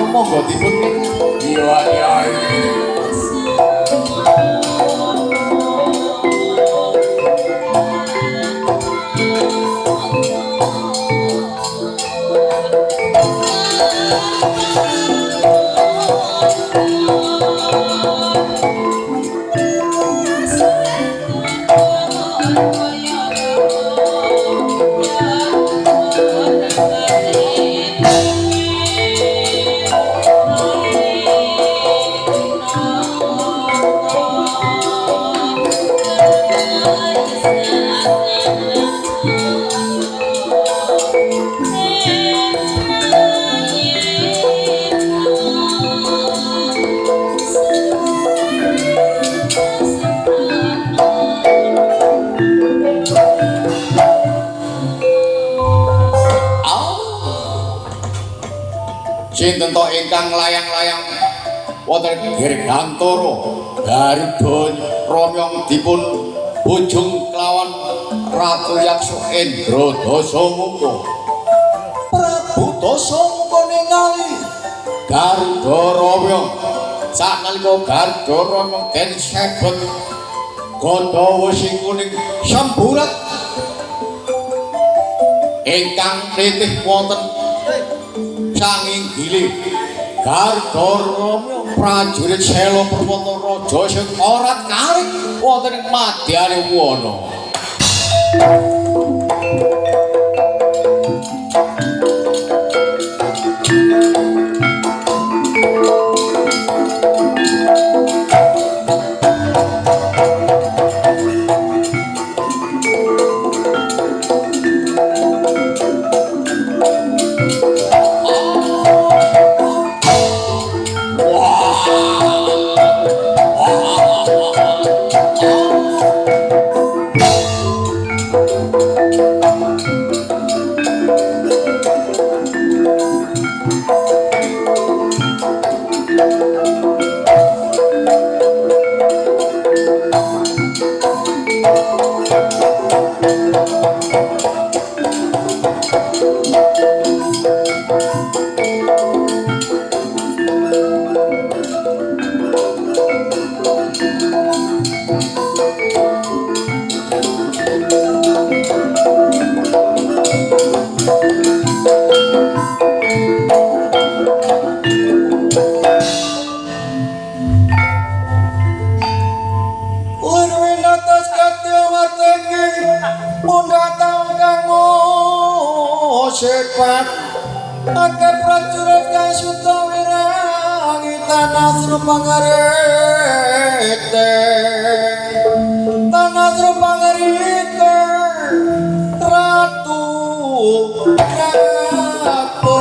Monggo dipun iya iya sinten to ingkang layang-layang wonten Dirgantara Garuda Ramyong dipun bujung kelawan Ratu Yaksa Indra Dasamuka. Prabu Dasamuka ningali Garuda Ramyong sanalika Garuda Ramyong den sebet Gandhawa sing kuning semburat ingkang nitih wonten sanging gilih Garuda Ramyong prajurit Sela Perwata Raja sing ora karing wonten ing madyaning wana. Akeh prajurit kang suta wirangi tanah Srupangarete Ratu Prabu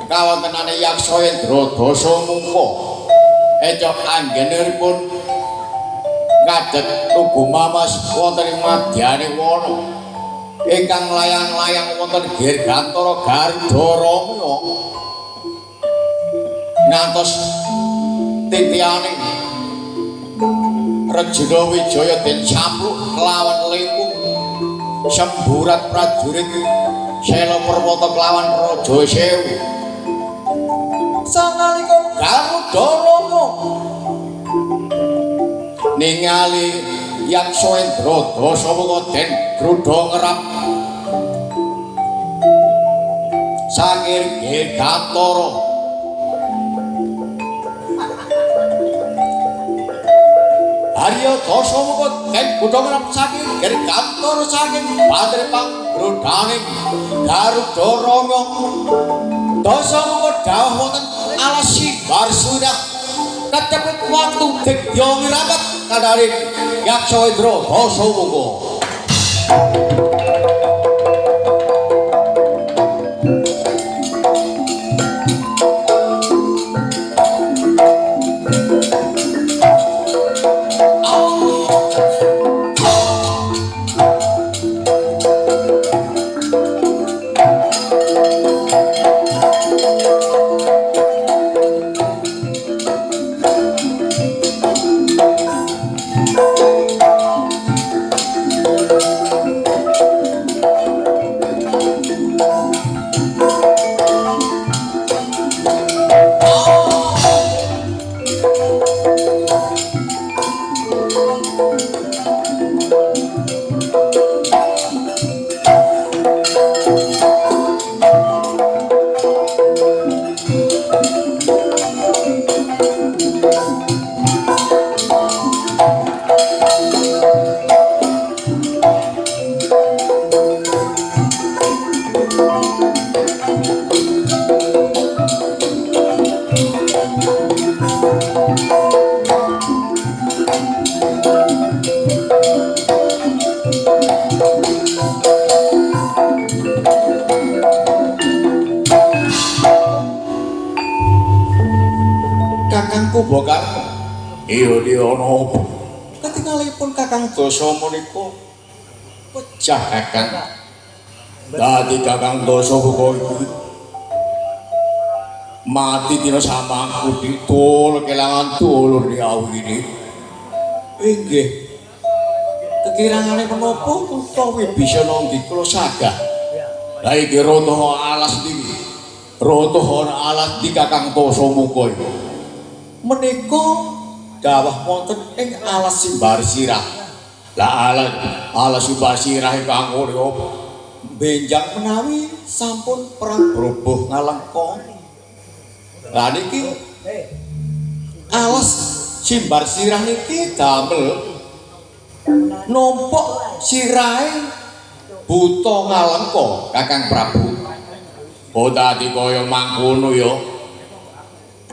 kawontenane Yaksa Indra Dasamuka ecok anggenipun ngadeg tugu mamas wonten ing madyaning wana ingkang layang-layang wonten Dirgantara Garuda Ramyong ngantos titianing Rejuna Wijaya den campluk kelawan lingkung semburat prajurit Sela Perwata kelawan Raja Sewu sanalika Garuda Ramyong ningali Yaksa Indra Dasamuka den grudha ngerap sangir Dirgantara Arya Dasamuka den grudha ngerap saking Dirgantara saking patripang grodhaning Garuda Ramyong Dosa muga dawuh wonten alas Simbar Surah kacepet watu digya wirabat kadharing Yaksa Indra dosa muga. Kakangku Bokar, iya ana apa? Ketingalipun Kakang Dasa menika pecah Kakang. Dadi Kakang Dasa kok iki mati dina samangku ditul kelangan dulur diawini. Inggih. Kekirangane menapa utawi bisa nanggi kula sagah. Lah iki rotoh alas iki. Rotoh alas di Kakang Dasa muga iki. Menika dawuh wonten ing alas Simbar Sirah. Lah alas Simbar Sirah kanggo benjang menawi sampun perang broboh ngalengka. Lah niki alas Simbar Sirah niki damel nompok sirahe buta ngalengka Kakang Prabu. Oh dadi kaya mangkono ya.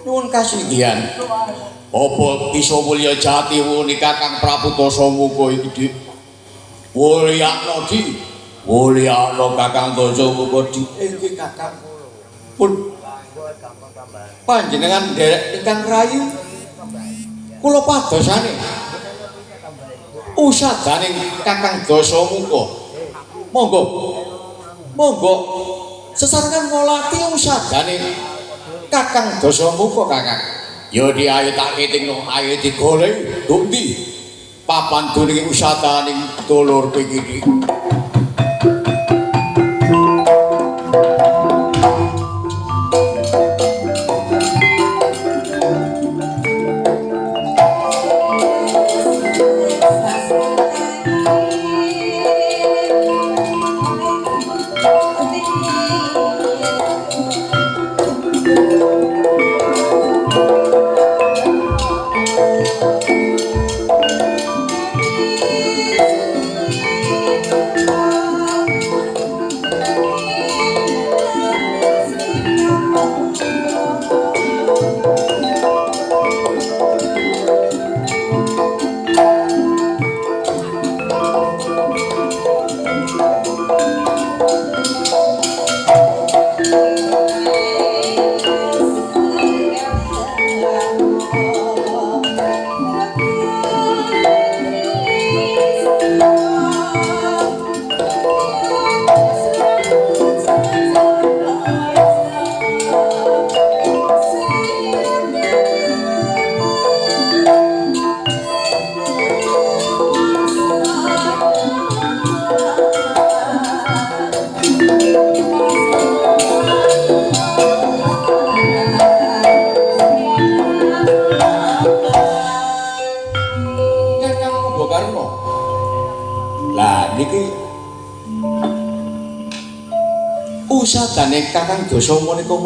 Nuwun kasinggihan. Apa bisa mulya jati wuni Kakang Prabu Dasa muga iki Dik? Wulyakno Dik. Wulyakno Kakang Dasa muga Dik. Inggih Kakang. Pun panjenengan derek ingkang rayi kula padosane usadaning Kakang Dasa muga. Monggo sesarengan ngolati usadane Kakang Dasa muga Kakang. Ya di ayo tak ketingno ayo digolek nduk ndi papan duning usadaning dulur iki. Usadane Kakang Dasa menika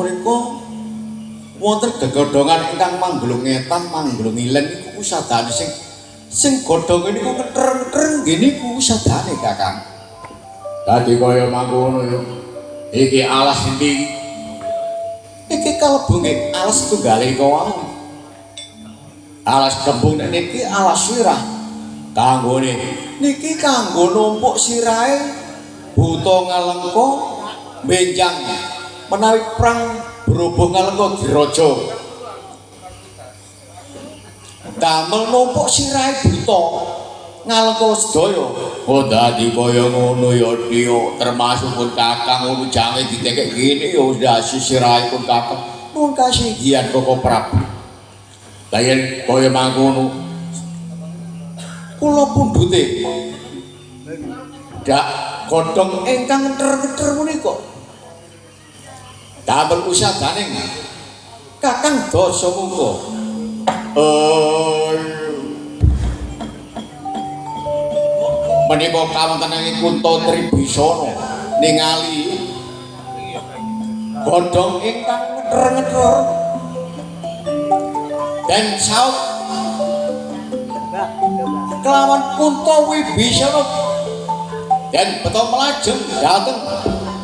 wonten gegodhongan ingkang manggulung ngetan manggulung ilen niku usadane sing godhonge niku ketreng-ketreng nggih niku usadane Kakang. Dadi kaya mangkono yo. Iki alas endi? niki kalebu nggih alas tunggale kawau. Alas kembung niki alas sirah. Kanggone niki kanggo numpuk sirahe buta ngalengka benjang menawi perang berhubung ngalengka diraja. Damel numpuk sirahe buta ngalengka sedaya. Oh dadi kaya ngono ya Dio, termasuk pun Kakang ngono jange ditekek gini ya udah sirahe pun Kakang. Nuwun kasihan Koko Prabu. Lah yen kaya mangkono kula pundhute dak godhong ingkang ngether-ngether menika damel usadaning Kakang Dasamuka. Menika kawontening Kunto Tribisana ningali godhong ingkang ngether-ngether dan saut kelawan Kunto Wibisana dan beto melajeng dhateng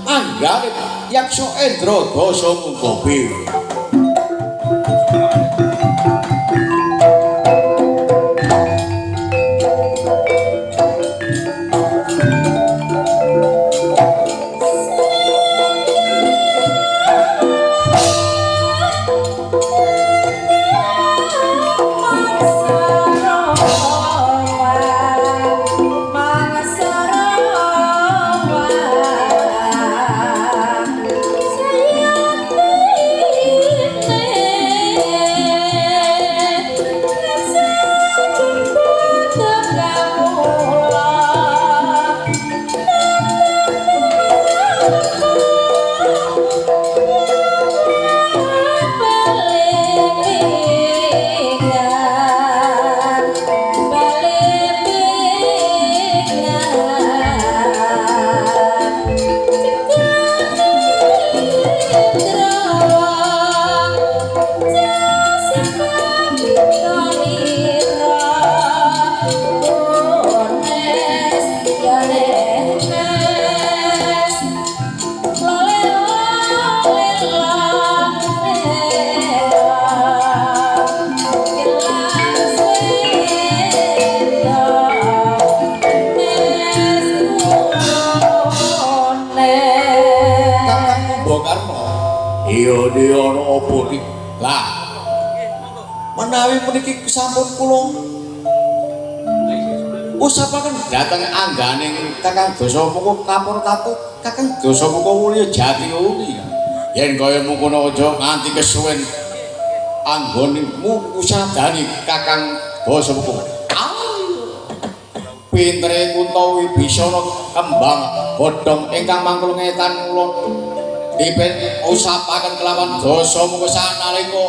anggane Yaksa Endra Dasamuka. Iya ana apa iki? Lah. Menawi meniki sampun kula usapaken dhateng angganing Kakang Dasamuka Kapurtatu, Kakang Dasamuka Mulya Jatiuli. Yen kaya mengkono aja nganti kesuwen anggonmu usadani Kakang Dasamuka. Pintere Kunto Wibisana kembang godhong ingkang mangkul ngetan kula dipun usapaken kelawan Dasamuka sanalika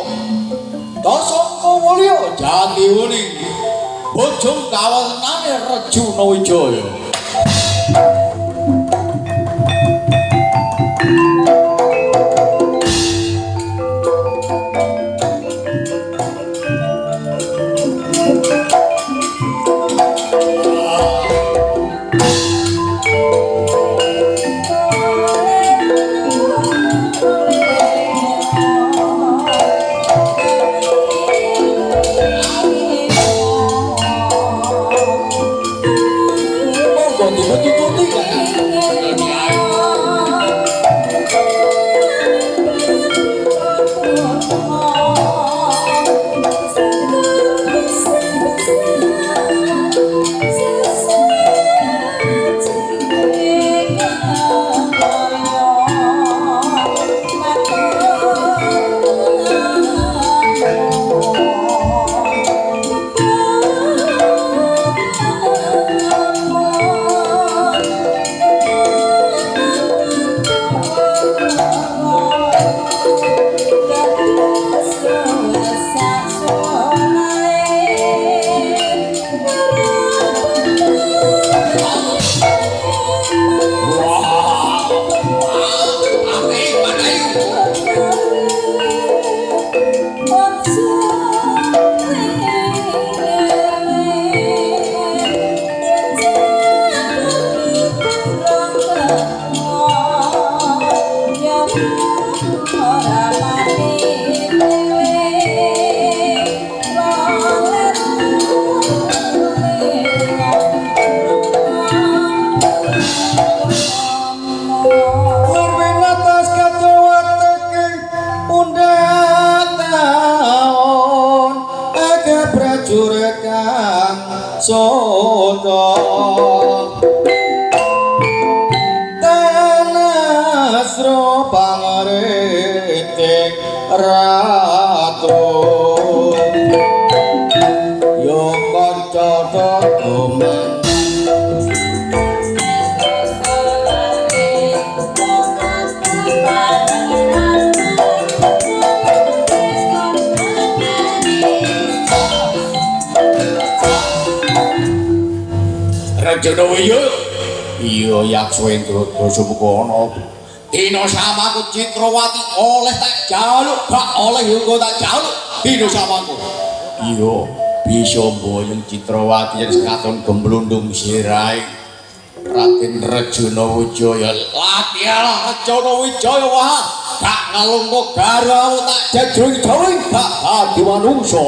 Dasamuka Mulya Jatiuli bojong kawenane Rejuna Wijaya. Ora soto tanasro pangritik ratu yo kanca doman Rajana Wiya iya yaksa Endrada Sumukana dina samaku Citrawati oleh tak jaluk gak oleh yo engko tak jaluk dina samaku iya bisa mboyong Citrawati yen katon gemblundung sirahe Raden Rajana Wijaya latihalah Rajana Wijaya wah gak ngalungko garamu tak jajring-jring gak dadi manungsa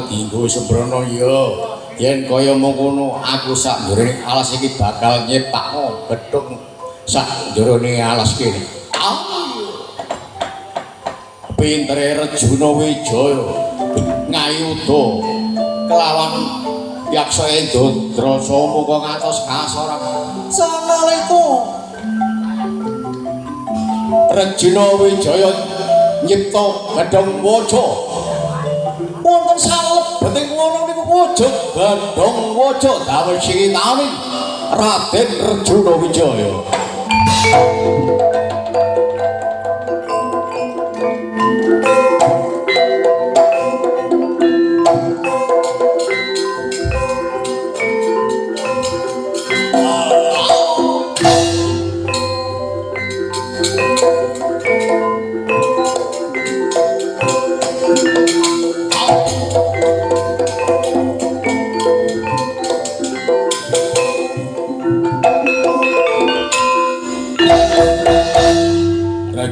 Dinggo sembrono ya yen kaya mengkono aku sak njroning alas iki bakal nyepakno gedhung sak njrone alas kene pintere Rajana Wijaya ngayuda kelawan yaksa Endra Sumuka ngantos kasorak sanalika Rajana Wijaya nyipta gedhung waja wonten salebeting ngono niku wujud Bandung Waja damel critane Raden Rajana Wijaya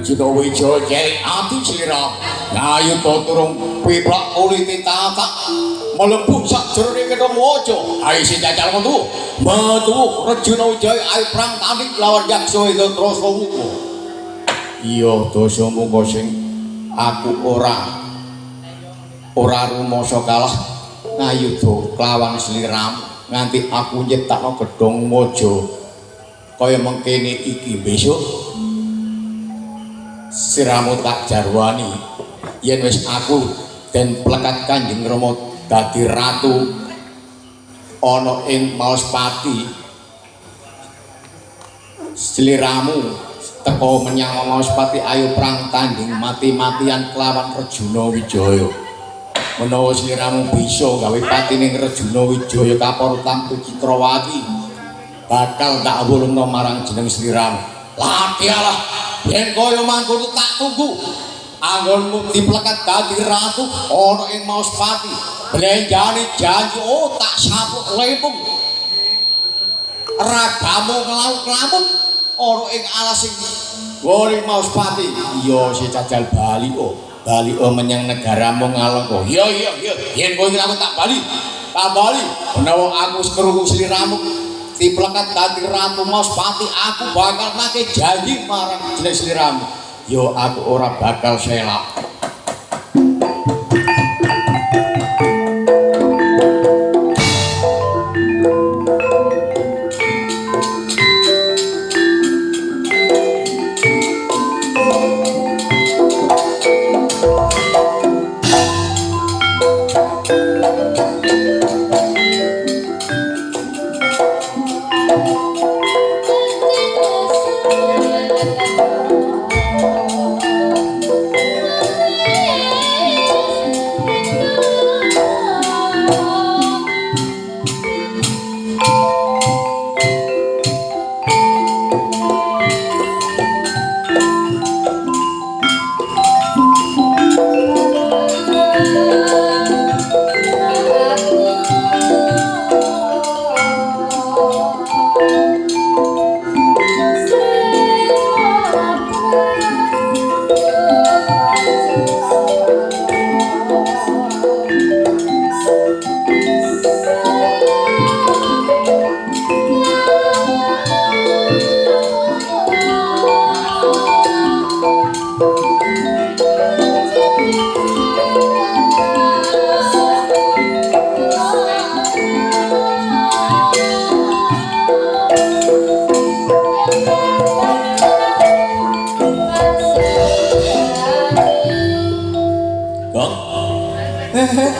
Rejina Wijaya jering ati sliramu ngayuda turung piplak kuliti tata mlebu sajroning Kedhong Waja ayo sing cacal metu Rejina Wijaya ayo perang tanding lawan Yaksa Dasamuka iya Dasamuka sing aku ora rumasa kalah ngayuda kelawan sliramu nganti aku nyiptakno Kedhong Waja kaya mengkene iki besok siramu tak jarwani yen wis aku den plekat Kanjeng Rama dadi ratu ana ing Maospati sliramu teka menyang Maospati ayo perang tanding mati-matian kelawan Rejuna Wijaya menawa sliramu bisa gawe patining Rejuna Wijaya kaparutan Citrawati bakal tak wulungna marang jeneng sliramu latihalah yen kaya mangkono tak tunggu anggonmu diplekat dadi ratu ana ing Maospati blenjane janji tak sapluk lempung ragamu nglaut-lamun ana ing alas sing wong Maospati iya si cajal bali menyang negaramu ngalengka iya yen kowe aku tak bali menawa aku wis krungu sliramu diplekat dadi ratu Maospati aku bakal make janji marang jeneng sliramu yo aku ora bakal selak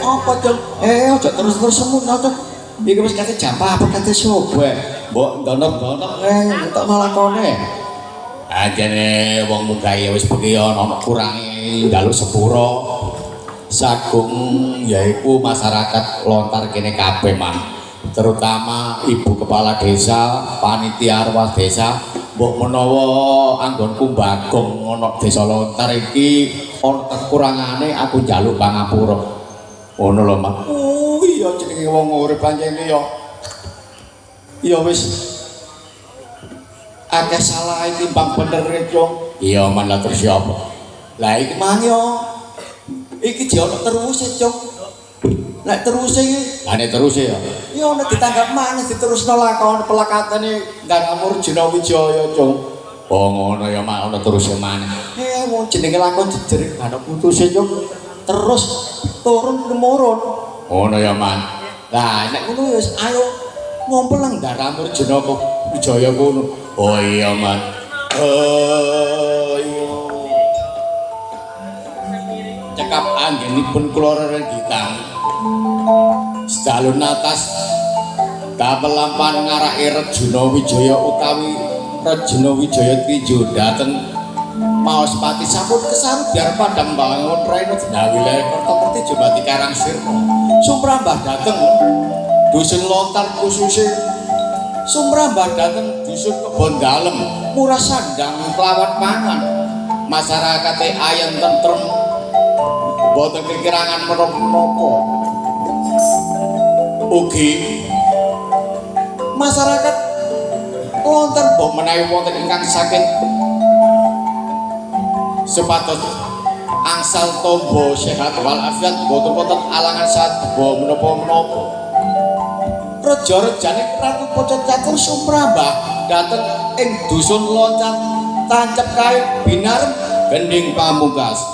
apa dong? Aja terus-terus semun to. Iki wis kate jam apa kate sobe. Mbok ndonok-ndonok entuk malakone. Ajane wong mugae wis bengi ana kurange dalu sepuro. Sagung yaiku masyarakat lontar kene kabeh man. Terutama ibu kepala desa, panitia arwah desa, mbok menawa anggonku Bagong ana desa lontar iki ana kekurangane aku njaluk pangapura. Ngono lho, Mak. Oh iya jenenge wong urip pancene ya. Ya wis akeh salah timbang bener Cong. Iya, man lah terus apa? Lah iki mang yo. Iki jono terus Cong. Nek terus iki, lah nek terus ya. Ya nek ditanggap maneh diterusno lakon pelakatane Daramur Rejina Wijaya, Cong. Oh ngono ya, Mak, ono terus maneh. Wong jenenge lakon jejer ana putuse, Cong. Terus turun temurun. Ngono ya, Man. Lah nek ngono wis ayo ngumpul nang Daramur Rejina Wijaya kono. Oh iya, Man. Iya. Cekap anggenipun kula renggitan. Sedalun atas damel lampan ngarake Rejina Wijaya utawi Rejina Wijaya Tinju dateng Maospati sampun kesarut biar padang bangun raina dina wilayah Kertokerti Jumati Karangsirna sumrambah dateng dusun lontar khususé sumrambah dateng dusun Kebon Dalem murah sandang kelawan pangan masyarakate ayem tentrem boten kekirangan menapa ugi masyarakat lontar mbok menawi wonten ingkang saking Supados angsal tombo sehat walafiat boten wonten alangan sadaya menapa-menapa. Raja-rajane Ratu Pococatur sumrambah dhateng ing dusun Loncat tancep kae binarem gending pamungkas.